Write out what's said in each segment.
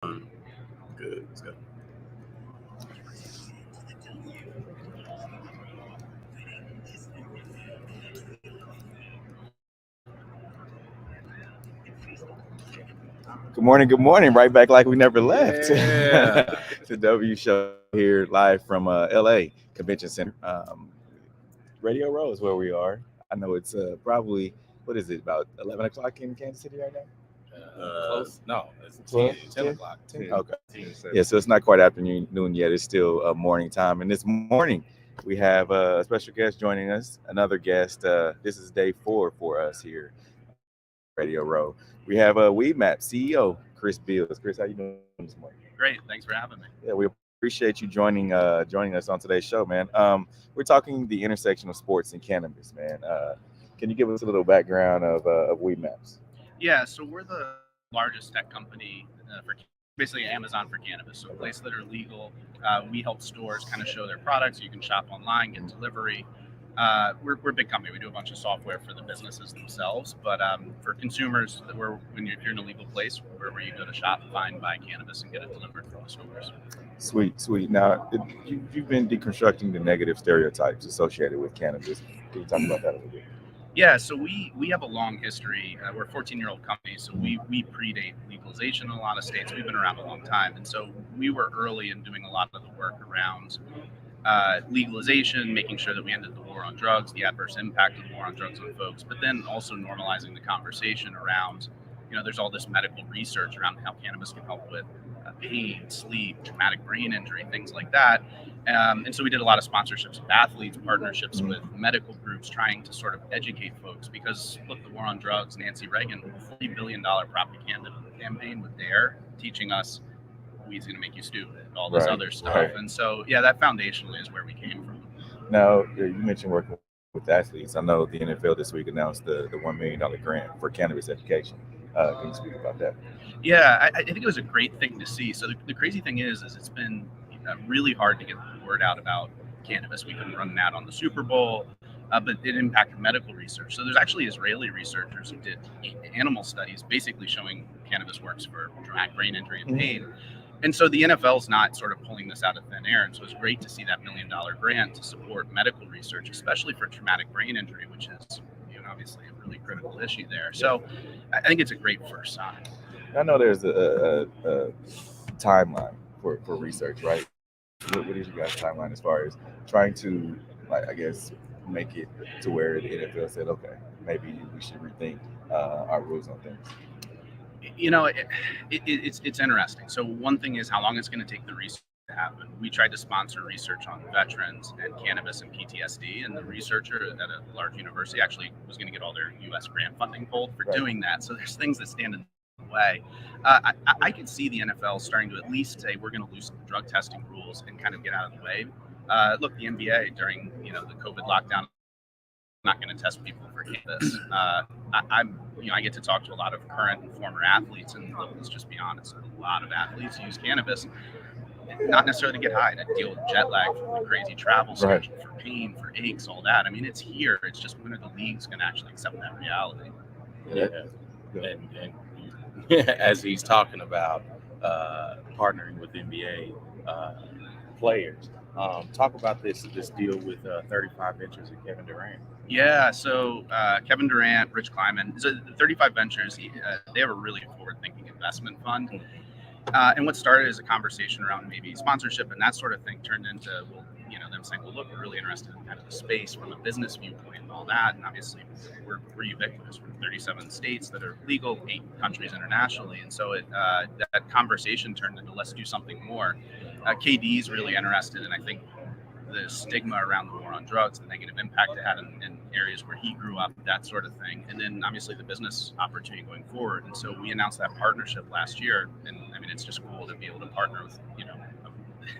Good. Let's go. Good morning. Good morning. Right back like we never left. Yeah. It's a W show here live from LA Convention Center. Radio Row is where we are. I know it's probably, what is it, about 11 o'clock in Kansas City right now? Close? No, it's 12? 10 o'clock. 10? Okay. Yeah, so it's not quite afternoon yet. It's still morning time. And this morning, we have a special guest joining us, another guest. This is day 4 for us here, Radio Row. We have Weedmap CEO, Chris Beals. Chris, how you doing this morning? Great. Thanks for having me. Yeah, we appreciate you joining us on today's show, man. We're talking the intersection of sports and cannabis, man. Can you give us a little background of Weedmaps? Yeah, so we're the largest tech company for basically Amazon for cannabis. So places that are legal, we help stores kind of show their products. You can shop online, get delivery. We're a big company. We do a bunch of software for the businesses themselves, but for consumers, when you're in a legal place, where you go to shop, find, buy cannabis, and get it delivered from the stores. Sweet. Now, you've been deconstructing the negative stereotypes associated with cannabis. Can you talk about that a little bit? Yeah, so we have a long history. We're a 14-year-old company, so we predate legalization in a lot of states. We've been around a long time, and so we were early in doing a lot of the work around legalization, making sure that we ended the war on drugs, the adverse impact of the war on drugs on folks, but then also normalizing the conversation around, there's all this medical research around how cannabis can help with pain, sleep, traumatic brain injury, things like that. And so we did a lot of sponsorships of athletes, partnerships with medical groups, trying to sort of educate folks because, look, the war on drugs, Nancy Reagan, $40 billion propaganda campaign with DARE, teaching us weed's going to make you stupid, all this other stuff. Right. And so, yeah, that foundationally is where we came from. Now, you mentioned working with athletes. I know the NFL this week announced the $1 million grant for cannabis education. Can you speak about that? Yeah, I think it was a great thing to see. So the crazy thing is it's been really hard to get the word out about cannabis. We couldn't run an ad on the Super Bowl, but it impacted medical research. So there's actually Israeli researchers who did animal studies basically showing cannabis works for traumatic brain injury and pain. And so the NFL's not sort of pulling this out of thin air. And so it's great to see that $1 million grant to support medical research, especially for traumatic brain injury, which is obviously a really critical issue there. So I think it's a great first sign. I know there's a timeline for research, right? What is your guys' timeline as far as trying to, make it to where the NFL said, okay, maybe we should rethink our rules on things? It's interesting. So one thing is how long it's going to take the research to happen. We tried to sponsor research on veterans and cannabis and PTSD, and the researcher at a large university actually was going to get all their U.S. grant funding pulled for doing that. So there's things that stand in the way. I could see the NFL starting to at least say we're going to loosen the drug testing rules and kind of get out of the way. Look, the NBA during the COVID lockdown, not going to test people for cannabis. I get to talk to a lot of current and former athletes, and let's just be honest, a lot of athletes use cannabis, not necessarily to get high, to deal with jet lag from the crazy travel schedule, for pain, for aches, all that. I mean, it's here. It's just when are the leagues going to actually accept that reality? Yeah. And as he's talking about partnering with NBA players, talk about this deal with 35 Ventures and Kevin Durant. Yeah, so Kevin Durant, Rich Kleiman, so 35 Ventures, they have a really forward-thinking investment fund. And what started as a conversation around maybe sponsorship and that sort of thing turned into, them saying, well, look, we're really interested in kind of the space from a business viewpoint and all that. And obviously, we're ubiquitous. We're in 37 states that are legal, 8 countries internationally. And so that conversation turned into let's do something more. KD's really interested, and I think the stigma around the war on drugs, the negative impact it had in areas where he grew up, that sort of thing. And then obviously the business opportunity going forward. And so we announced that partnership last year. And I mean, it's just cool to be able to partner with,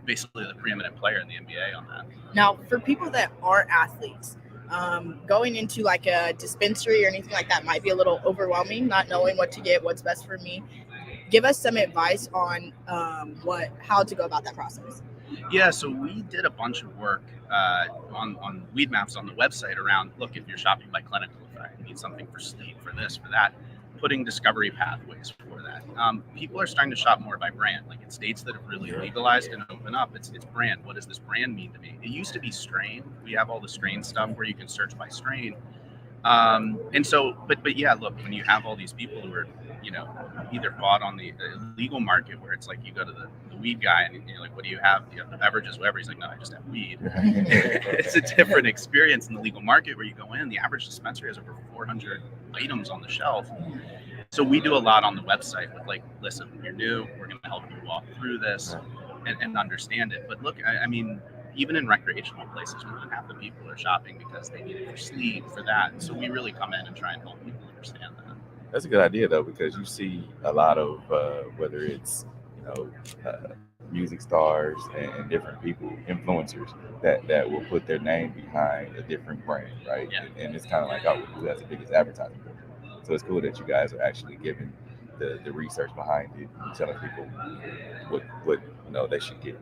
basically the preeminent player in the NBA on that. Now, for people that aren't athletes, going into like a dispensary or anything like that might be a little overwhelming, not knowing what to get, what's best for me. Give us some advice on how to go about that process. Yeah, so we did a bunch of work on Weedmaps on the website around, look, if you're shopping by clinical effect, you need something for sleep, for this, for that. putting discovery pathways for that. People are starting to shop more by brand. Like in states that have really legalized and open up, it's brand. What does this brand mean to me? It used to be strain. We have all the strain stuff where you can search by strain. And so, but yeah, look, when you have all these people who are, either bought on the illegal market where it's like you go to the weed guy and you're like, what do you have? Do you have the beverages, whatever? He's like, no, I just have weed. It's a different experience in the legal market where you go in, the average dispensary has over 400 items on the shelf. So we do a lot on the website with like, listen, you're new, we're going to help you walk through this and understand it. But look, I mean, even in recreational places, more than half the people are shopping because they need it for sleep, for that. And so we really come in and try and help people understand that. That's a good idea though, because you see a lot of whether it's music stars and different people, influencers that will put their name behind a different brand, right? Yeah. And it's kind of like, oh, who has the biggest advertising budget? So it's cool that you guys are actually giving the research behind it, and telling people what they should get.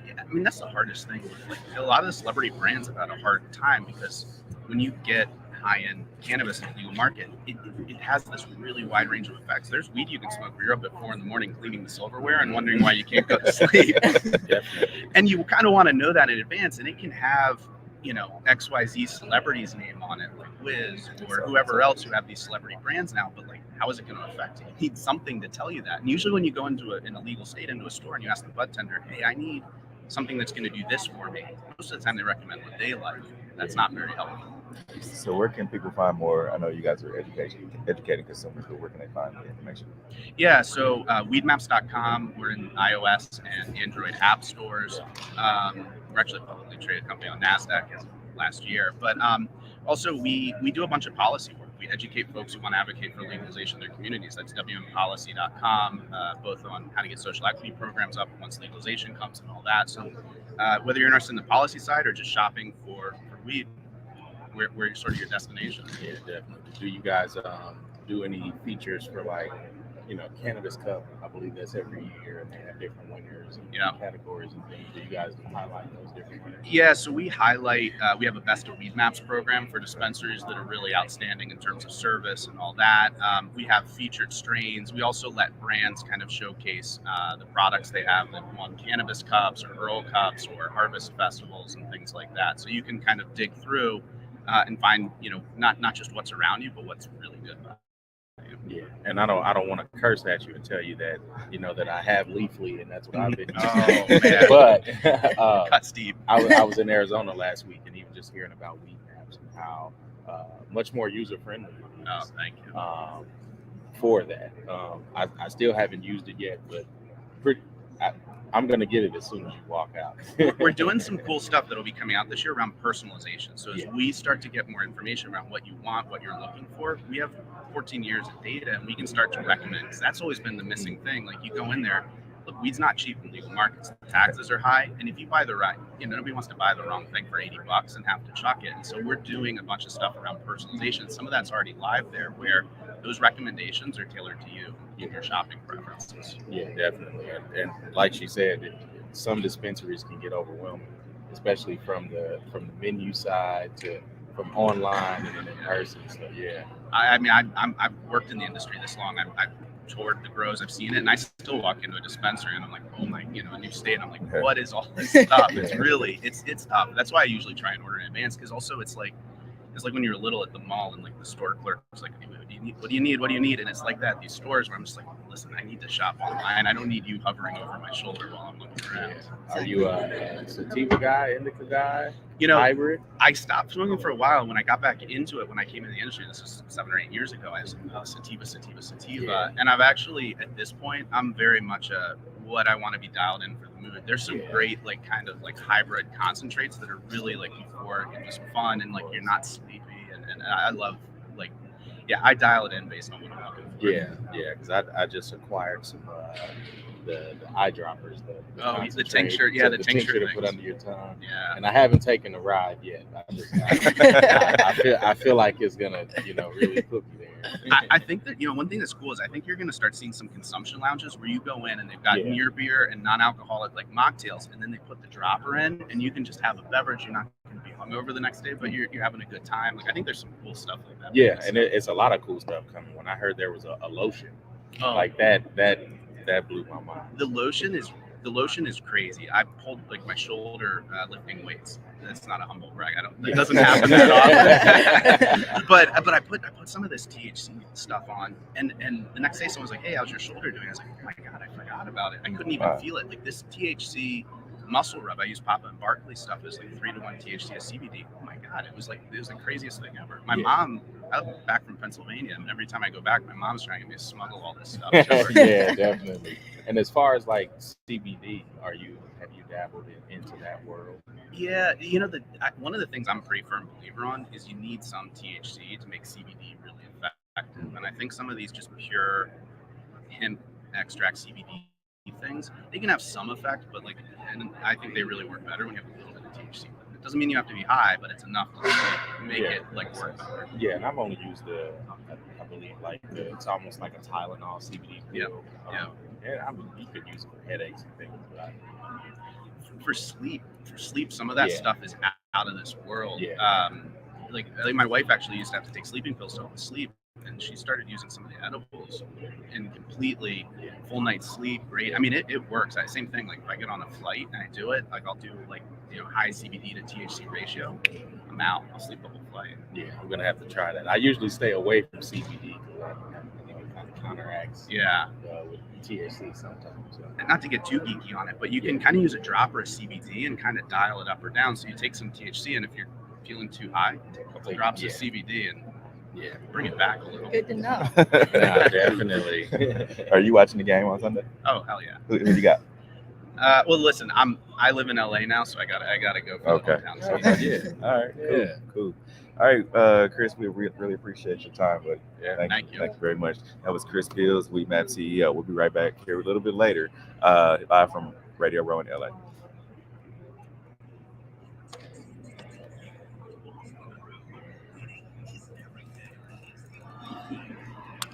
Yeah, I mean, that's the hardest thing. Like a lot of the celebrity brands have had a hard time because when you get high-end cannabis in the legal market, it has this really wide range of effects. There's weed you can smoke where you're up at 4 a.m. cleaning the silverware and wondering why you can't go to sleep. And you kind of want to know that in advance, and it can have XYZ celebrity's name on it, like Wiz or whoever else who have these celebrity brands now, but like, how is it going to affect you? You need something to tell you that. And usually when you go into an illegal state, into a store, and you ask the bud tender, hey, I need something that's going to do this for me, most of the time they recommend what they like. That's not very helpful. So where can people find more? I know you guys are educating consumers, but where can they find the information? Yeah, so weedmaps.com. We're in iOS and Android app stores. We're actually a publicly traded company on NASDAQ as of last year. But also we do a bunch of policy work. We educate folks who want to advocate for legalization in their communities. That's wmpolicy.com, both on how to get social equity programs up once legalization comes and all that. So whether you're interested in the policy side or just shopping for weed, we're sort of your destination. Yeah, definitely. Do you guys do any features for like, Cannabis Cup? I believe that's every year, and they have different winners and categories and things. Do you guys highlight those different winners? Yeah, so we highlight, we have a Best of Weed Maps program for dispensaries that are really outstanding in terms of service and all that. We have featured strains. We also let brands kind of showcase the products they have that won Cannabis Cups or Earl Cups or Harvest Festivals and things like that. So you can kind of dig through and find, not just what's around you, but what's really good about it. Yeah, and I don't want to curse at you and tell you that that I have Leafly and that's what I've been Oh man, but cuts deep. I was in Arizona last week, and even just hearing about weed maps and how much more user friendly it is. Oh, thank you. For that, I still haven't used it yet, but I'm gonna get it as soon as you walk out. We're doing some cool stuff that'll be coming out this year around personalization. So as we start to get more information around what you want, what you're looking for, we have 14 years of data, and we can start to recommend. Because that's always been the missing thing. Like you go in there, look, weed's not cheap in legal markets. The taxes are high, and if you buy the right, nobody wants to buy the wrong thing for $80 and have to chuck it. And so we're doing a bunch of stuff around personalization. Some of that's already live there, where those recommendations are tailored to you and your shopping preferences. Yeah, definitely. And like she said, some dispensaries can get overwhelming, especially from the menu side to from online and then in person. So yeah. I mean, I've worked in the industry this long. I've toured the grows, I've seen it, and I still walk into a dispensary and I'm like, oh my, a new state. I'm like, what is all this stuff? It's really, it's tough. That's why I usually try and order in advance, because also it's like when you're little at the mall and like the store clerk was like, what do you need? What do you need? And it's like that at these stores where I'm just like, listen, I need to shop online. I don't need you hovering over my shoulder while I'm looking around. Yeah. Are you a sativa guy, indica guy? Hybrid? I stopped smoking for a while. When I got back into it, when I came into the industry, this was 7 or 8 years ago, I was like, sativa. Yeah. And I've actually, at this point, I'm very much what I want to be dialed in for the mood. There's some great kind of hybrid concentrates that are really euphoric and just fun, and you're not sleepy, and I love I dial it in based on what I'm looking for. Yeah, because I just acquired some the eyedroppers, the tincture, the tincture to put under your tongue. Yeah, and I haven't taken the ride yet. I feel like it's gonna really put me there. I think that one thing that's cool is I think you're gonna start seeing some consumption lounges where you go in and they've got near beer and non-alcoholic mocktails, and then they put the dropper in, and you can just have a beverage. You're not going to be hungover the next day, but you're having a good time. Like I think there's some cool stuff like that. Yeah, and it's a lot of cool stuff coming. When I heard there was a lotion like that blew my mind. The lotion is crazy. I pulled like my shoulder lifting weights. That's not a humble brag. It doesn't happen that often. but I put some of this THC stuff on, and the next day someone was like, "Hey, how's your shoulder doing?" I was like, "Oh my god, I forgot about it. I couldn't even feel it." Like this THC muscle rub, I use Papa and Barkley stuff. Is like 3-to-1 THC to CBD. Oh my god, it was the craziest thing ever. My mom, I'm back from Pennsylvania, and every time I go back, my mom's trying to get me to smuggle all this stuff. Yeah, definitely. And as far as like CBD, have you dabbled into that world? Yeah, one of the things I'm a pretty firm believer on is you need some THC to make CBD really effective. And I think some of these just pure hemp extract CBD things, they can have some effect, but and I think they really work better when you have a little bit of THC. It doesn't mean you have to be high, but it's enough to make it work better. Yeah, and I've only used I believe it's almost like a Tylenol CBD pill. Yeah, I mean, you could use it for headaches and things. But for sleep, some of that stuff is out of this world. Yeah. Like my wife actually used to have to take sleeping pills to help sleep, and she started using some of the edibles and completely full night's sleep. Great. I mean, it works. Same thing. Like if I get on a flight and I do it, I'll do high CBD to THC ratio. I'm out. I'll sleep the whole flight. Yeah, I'm gonna have to try that. I usually stay away from CBD because it kind of counteracts. With THC sometimes. So. And not to get too geeky on it, but you can kind of use a dropper of CBD and kind of dial it up or down. So you take some THC, and if you're feeling too high, take a couple drops of CBD and bring it back a little. Good to know. Yeah, definitely. Are you watching the game on Sunday? Oh hell yeah. Who you got? Well, listen, I live in LA now, so I gotta go for the hometown. So All right. Cool. All right, Chris, we really appreciate your time, but thank you very much. That was Chris Bills, WeMap CEO. We'll be right back here a little bit later, live from Radio Row in LA.